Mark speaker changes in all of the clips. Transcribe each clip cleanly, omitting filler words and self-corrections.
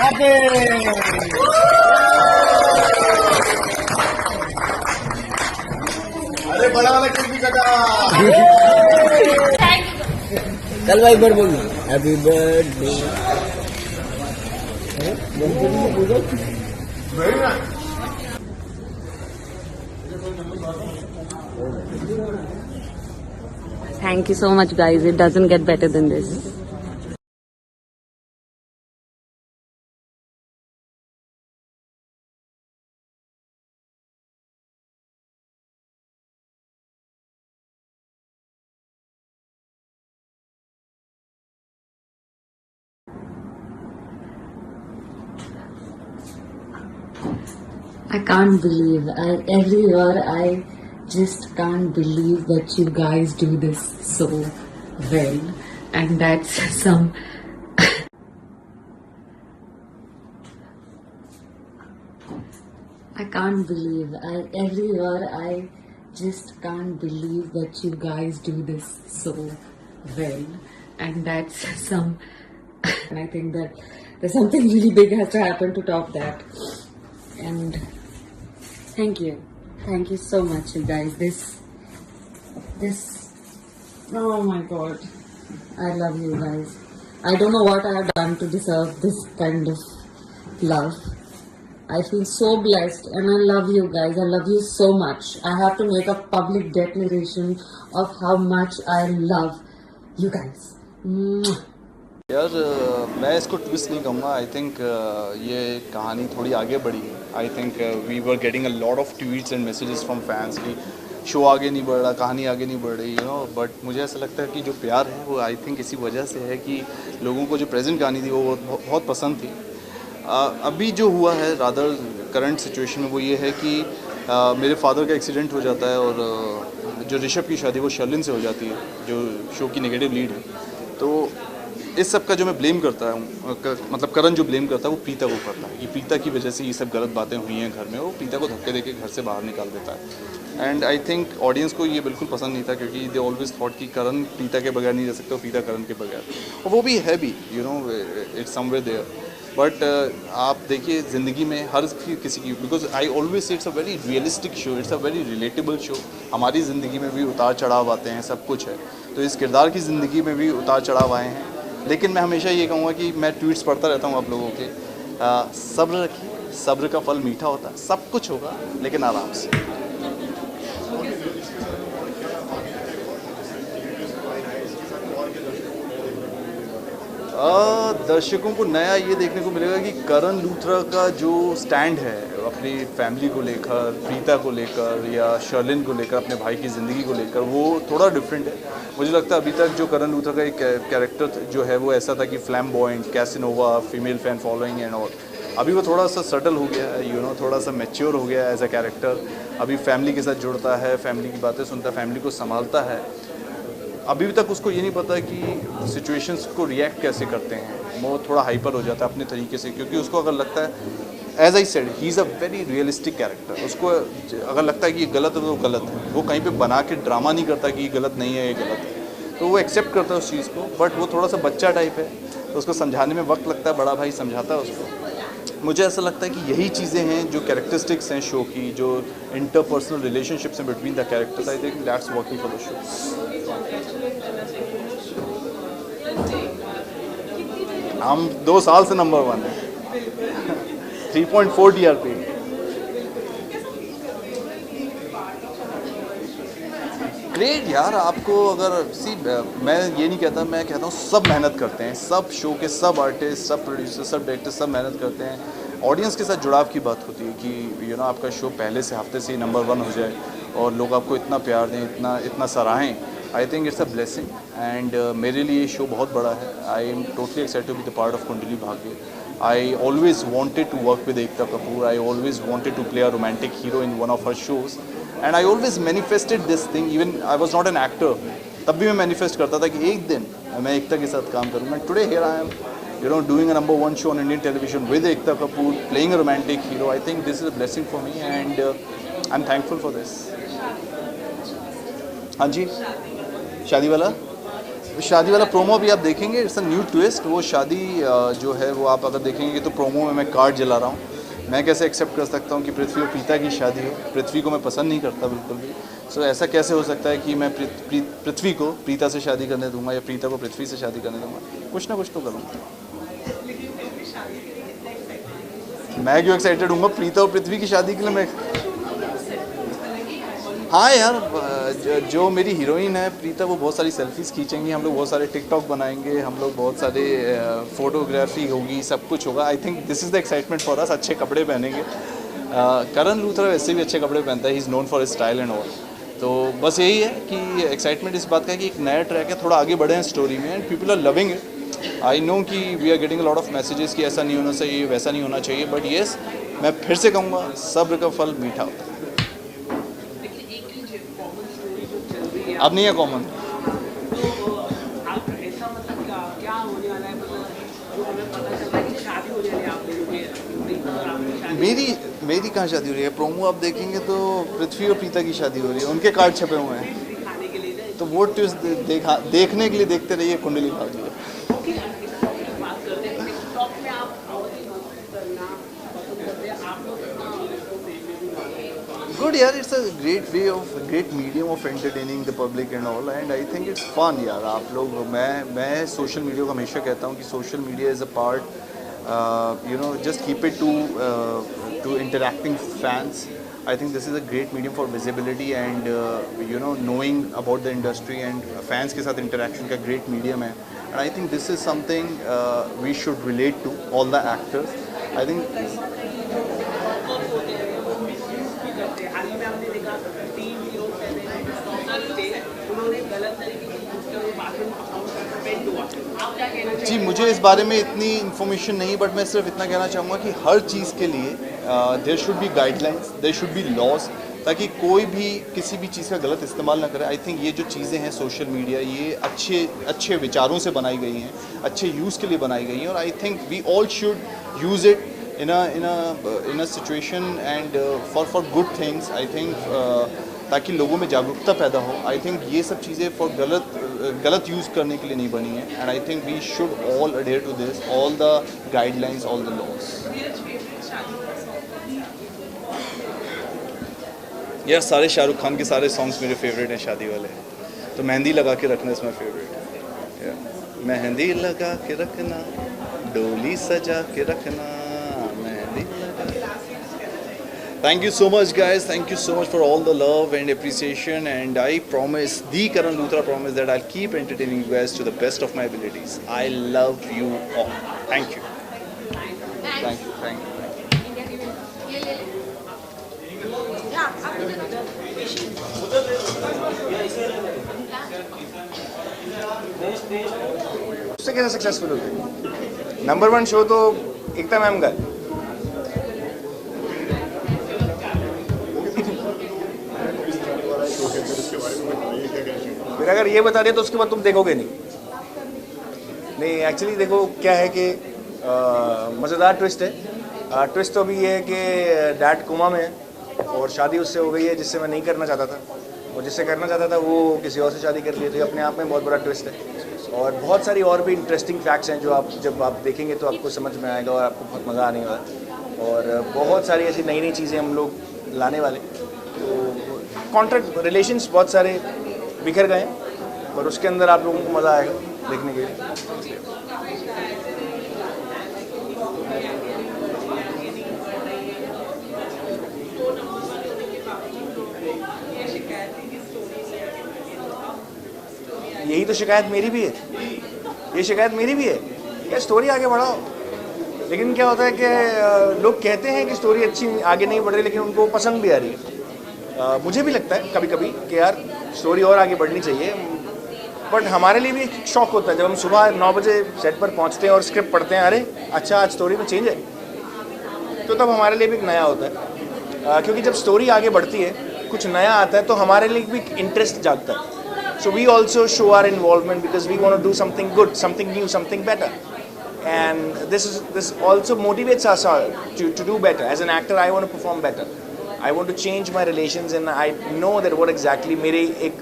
Speaker 1: अरे बड़ा वाला केक भी कटा।
Speaker 2: चल भाई बड़ बोल happy birthday.
Speaker 3: Thank you so much, guys. It doesn't get better than this. I can't believe, every year I just can't believe that you guys do this so well, and that's some. I can't believe, every year I just can't believe that you guys do this so well, and that's some. And I think that there's something really big has to happen to top that. And thank you so much, you guys. This, oh my god, I love you guys. I don't know what I have done to deserve this kind of love. I feel so blessed and I love you guys. I love you so much. I have to make a public declaration of how much I love you guys. Mwah.
Speaker 4: यार मैं इसको twist नहीं कहूँगा. I think ये कहानी थोड़ी आगे बढ़ी है. I think we were getting a lot of tweets and messages from fans कि शो आगे नहीं बढ़ रहा, कहानी आगे नहीं बढ़ रही, बट मुझे ऐसा लगता है कि जो प्यार है वो आई थिंक इसी वजह से है कि लोगों को जो प्रेजेंट कहानी थी वो बहुत पसंद थी. अभी जो हुआ है रादर करंट सिचुएशन में वो ये है कि मेरे फादर का एक्सीडेंट हो जाता है और जो ऋषभ की शादी वो शर्लिन से हो जाती है, जो शो की नेगेटिव लीड है. तो इस सब का जो मैं ब्लेम करता हूँ, मतलब करण जो ब्लेम करता है वो प्रीता को करता है. ये प्रीता की वजह से ये सब गलत बातें हुई हैं घर में. वो प्रीता को धक्के देके घर से बाहर निकाल देता है. एंड आई थिंक ऑडियंस को ये बिल्कुल पसंद नहीं था क्योंकि दे ऑलवेज थॉट कि करण प्रीता के बगैर नहीं रह सकते, प्रीता करण के बगैर. और वो भी है भी, इट्स समवेयर देयर. बट आप देखिए ज़िंदगी में हर किसी की, because I always say it's a very realistic show, it's a very relatable show. हमारी ज़िंदगी में भी उतार चढ़ाव आते हैं, सब कुछ है. तो इस किरदार की ज़िंदगी में भी उतार चढ़ाव आए हैं. लेकिन मैं हमेशा ये कहूँगा कि मैं ट्वीट्स पढ़ता रहता हूँ आप लोगों के. सब्र रखिए, सब्र का फल मीठा होता है. सब कुछ होगा लेकिन आराम से. दर्शकों को नया ये देखने को मिलेगा कि करण लूथरा का जो स्टैंड है अपनी फैमिली को लेकर, प्रीता को लेकर या शर्लिन को लेकर, अपने भाई की ज़िंदगी को लेकर, वो थोड़ा डिफरेंट है. मुझे लगता है अभी तक जो करण लूथरा का एक कैरेक्टर जो है वो ऐसा था कि flamboyant, Casanova, female fan following and all. अभी वो थोड़ा सा सटल हो गया है, थोड़ा सा मैच्योर हो गया है एज अ कैरेक्टर. अभी फैमिली के साथ जुड़ता है, फैमिली की बातें सुनता है, फैमिली को संभालता है. अभी तक उसको ये नहीं पता कि सिचुएशंस को रिएक्ट कैसे करते हैं. वो थोड़ा हाइपर हो जाता है अपने तरीके से, क्योंकि उसको अगर लगता है, as I said, he is a very realistic character. उसको अगर लगता है कि ये गलत है तो गलत है. वो कहीं पे बना के ड्रामा नहीं करता कि ये गलत नहीं है, ये गलत है. तो वो एक्सेप्ट करता है उस चीज़ को. बट वो थोड़ा सा बच्चा टाइप है, तो उसको समझाने में वक्त लगता है. बड़ा भाई समझाता है उसको. मुझे ऐसा लगता है कि यही चीज़ें हैं जो कैरेक्टरिस्टिक्स हैं शो की, जो इंटरपर्सनल रिलेशनशिप्स हैं between the characters. I think that's working for the show. हम 2 साल से नंबर 1 है. 3.4 TRP. ग्रेट यार. आपको अगर मैं ये नहीं कहता, मैं कहता हूँ सब मेहनत करते हैं, सब शो के सब आर्टिस्ट, सब प्रोड्यूसर, सब डायरेक्टर, सब मेहनत करते हैं. ऑडियंस के साथ जुड़ाव की बात होती है कि आपका शो पहले से हफ्ते से ही नंबर 1 हो जाए और लोग आपको इतना प्यार दें, इतना सराहें. I think it's a blessing. And मेरे लिए ये शो बहुत बड़ा है. I am totally excited to be the part of Kundali Bhagya. I always wanted to work with Ekta Kapoor. I always wanted to play a romantic hero in one of her shows. And I always manifested this thing. Even I was not an actor. तब भी मैं manifest करता था कि एक दिन मैं एकता के साथ काम करूँगा. Today here I am, doing a number 1 show on Indian television with Ekta Kapoor, playing a romantic hero. I think this is a blessing for me, and I'm thankful for this. हाँ जी, शादी वाला शादी वाला promo भी आप देखेंगे, it's a new twist. वो शादी जो है वो आप अगर देखेंगे तो प्रोमो में मैं कार्ड जला रहा हूँ। मैं कैसे एक्सेप्ट कर सकता हूँ कि पृथ्वी और प्रीता की शादी हो? पृथ्वी को मैं पसंद नहीं करता बिल्कुल भी। सो ऐसा कैसे हो सकता है कि मैं पृथ्वी को प्रीता से शादी करने दूंगा या प्रीता को पृथ्वी से शादी करने दूंगा? कुछ ना कुछ तो करूँगा। मैं क्यों एक्साइटेड हूँ प्रीता और पृथ्वी की शादी के लिए? मैं हाँ यार, जो मेरी हीरोइन है प्रीता, वो बहुत सारी सेल्फीज़ खींचेंगी, हम लोग बहुत सारे टिकटॉक बनाएंगे, हम लोग बहुत सारे फोटोग्राफी होगी, सब कुछ होगा। I think this is the excitement for us. अच्छे कपड़े पहनेंगे। करण लूथरा वैसे भी अच्छे कपड़े पहनता है, he is known for style and all. तो बस यही है कि एक्साइटमेंट इस बात का है कि एक नया ट्रैक है, थोड़ा आगे बढ़े हैं स्टोरी में and people are loving it. I know कि we are getting a lot of messages कि ऐसा नहीं होना चाहिए, वैसा नहीं होना चाहिए, बट येस, मैं फिर से कहूँगा, सब्र का फल मीठा होता है। अब नहीं है कॉमन। मेरी कहाँ शादी हो रही है? प्रोमो आप देखेंगे तो पृथ्वी और प्रीता की शादी हो रही है, उनके कार्ड छपे हुए हैं। तो वो ट्विस्ट देखने के लिए देखते रहिए कुंडली भाग्य। Good यार, it's a great medium of entertaining the public and all, and I think it's fun यार। आप लोग, मैं सोशल मीडिया को हमेशा कहता हूँ कि social media is a part, just keep it to interacting fans. I think this is a great medium for visibility and knowing about the industry, and fans के साथ interaction का great medium है। And I think this is something we should relate to, all the actors. I think जी, मुझे इस बारे में इतनी information नहीं, बट मैं सिर्फ इतना कहना चाहूँगा कि हर चीज़ के लिए there should be guidelines, there should be laws, ताकि कोई भी किसी भी चीज़ का गलत इस्तेमाल ना करे। आई थिंक ये जो चीज़ें हैं सोशल मीडिया, ये अच्छे विचारों से बनाई गई हैं, अच्छे यूज़ के लिए बनाई गई हैं, और I think we all should use it in a situation and for good things। I think ताकि लोगों में जागरूकता पैदा हो। आई थिंक ये सब चीज़ें फॉर गलत यूज़ करने के लिए नहीं बनी है, and I think we should all adhere to this, all the guidelines, all the laws. यार, सारे शाहरुख खान के सारे सॉन्ग्स मेरे फेवरेट हैं शादी वाले। तो मेहंदी लगा के रखना इज़ माई फेवरेट। मेहंदी लगा के रखना, डोली सजा के रखना, मेहंदी लगा। Thank you so much guys, thank you so much for all the love and appreciation, and I promise, the Karan Luthra promise, that I'll keep entertaining you guys to the best of my abilities. I love you all. Thank you. Thank you. Thank you.
Speaker 1: उससे कैसे successful होते? Number 1 show तो एकता ma'am का। फिर अगर ये बता दिया तो उसके बाद तुम देखोगे नहीं। एक्चुअली देखो क्या है कि मज़ेदार ट्विस्ट है। ट्विस्ट तो अभी ये है कि डैड कोमा में है और शादी उससे हो गई है जिससे मैं नहीं करना चाहता था, और जिससे करना चाहता था वो किसी और से शादी कर ली थी। अपने आप में बहुत बड़ा ट्विस्ट है, और बहुत सारी और भी इंटरेस्टिंग फैक्ट्स हैं जो आप जब आप देखेंगे तो आपको समझ में आएगा और आपको बहुत मज़ा आने वाला। और बहुत सारी ऐसी नई नई चीज़ें हम लोग लाने वाले। तो कॉन्ट्रैक्ट रिलेशंस बहुत सारे बिखर गए हैं, और उसके अंदर आप लोगों को मज़ा आएगा देखने के लिए। यही तो शिकायत मेरी भी है, ये शिकायत मेरी भी है कि स्टोरी आगे बढ़ाओ। लेकिन क्या होता है कि लोग कहते हैं कि स्टोरी अच्छी आगे नहीं बढ़ रही, लेकिन उनको पसंद भी आ रही है। मुझे भी लगता है कभी कभी कि यार स्टोरी और आगे बढ़नी चाहिए, बट हमारे लिए भी एक शौक होता है जब हम सुबह 9 बजे सेट पर पहुंचते हैं और स्क्रिप्ट पढ़ते हैं, अरे अच्छा आज स्टोरी में चेंज है, तो तब हमारे लिए भी एक नया होता है। क्योंकि जब स्टोरी आगे बढ़ती है, कुछ नया आता है, तो हमारे लिए भी इंटरेस्ट जागता है। So we also show our involvement because we want to do something good, something new, something better, and this also motivates us to do better. As an actor, I want to perform better. I want to change my relations, and I know that what exactly मेरे एक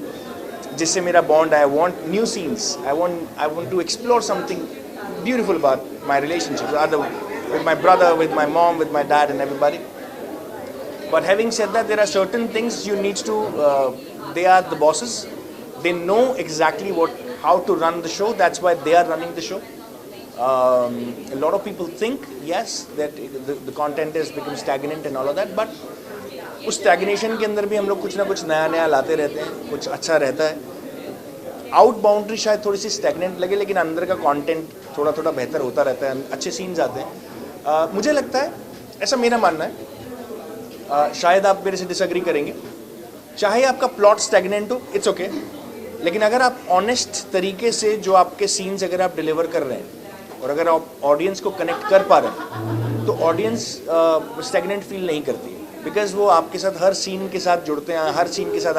Speaker 1: जिससे मेरा bond, I want new scenes, I want to explore something beautiful about my relationship with my brother, with my mom, with my dad and everybody. But having said that, there are certain things you need to, they are the bosses, they know exactly how to run the show, that's why they are running the show. A lot of people think, yes, that the content has become stagnant and all of that, but उस stagnation के अंदर भी हम लोग कुछ ना कुछ नया लाते रहते हैं, कुछ अच्छा रहता है. आउट बाउंड्री शायद थोड़ी सी स्टैगनेंट लगे, लेकिन अंदर का कंटेंट थोड़ा बेहतर होता रहता है, अच्छे सीन्स आते हैं. मुझे लगता है, ऐसा मेरा मानना है, शायद आप मेरे से डिसएग्री करेंगे, चाहे आपका प्लॉट स्टैगनेंट हो, इट्स ओके, लेकिन अगर आप ऑनेस्ट तरीके से जो आपके सीन्स अगर आप डिलीवर कर रहे हैं और अगर आप ऑडियंस को कनेक्ट कर पा रहे हैं, तो ऑडियंस स्टैगनेंट फील नहीं करती, बिकॉज वो आपके साथ हर सीन के साथ जुड़ते हैं, हर सीन के साथ